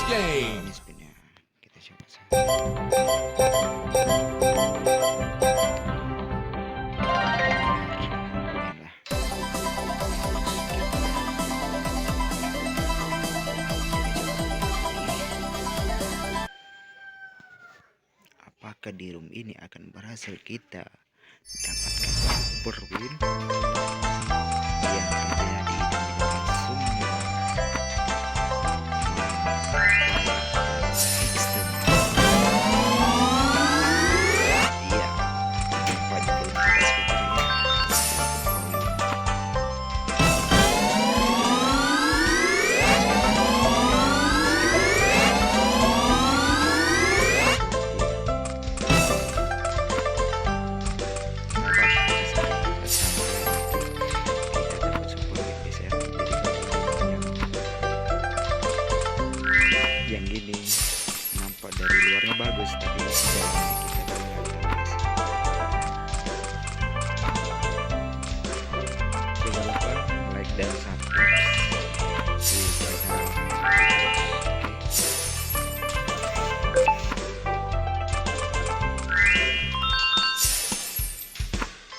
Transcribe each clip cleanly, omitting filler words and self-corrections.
game. Ini spinnya kita coba saja. Apakah di room ini akan berhasil kita mendapatkan Superwin yang terjadi di semua sistem? Iya, nampaknya belum kita speakernya. Yang gini nampak dari luarnya bagus, tapi di dalamnya kita kan nggak tahu guys. Jangan lupa like dan subscribe di channel.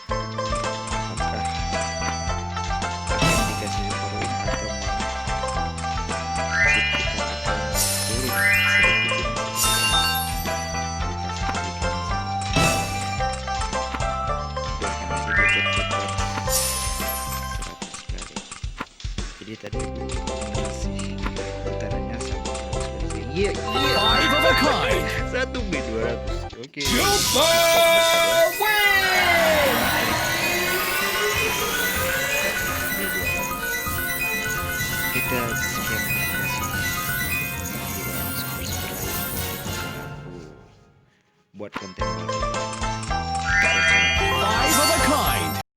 Apakah akan dikasih Superwin atau malah chip kita akan turun sedikit biarkan aja dia berputar 100 kali. Jadi tadi masih putarannya sama seperti iya Five of a kind. 1 bit 200. Oke. Superwin. Kita sekian terima kasih sudah support Superwin. Aku buat konten baru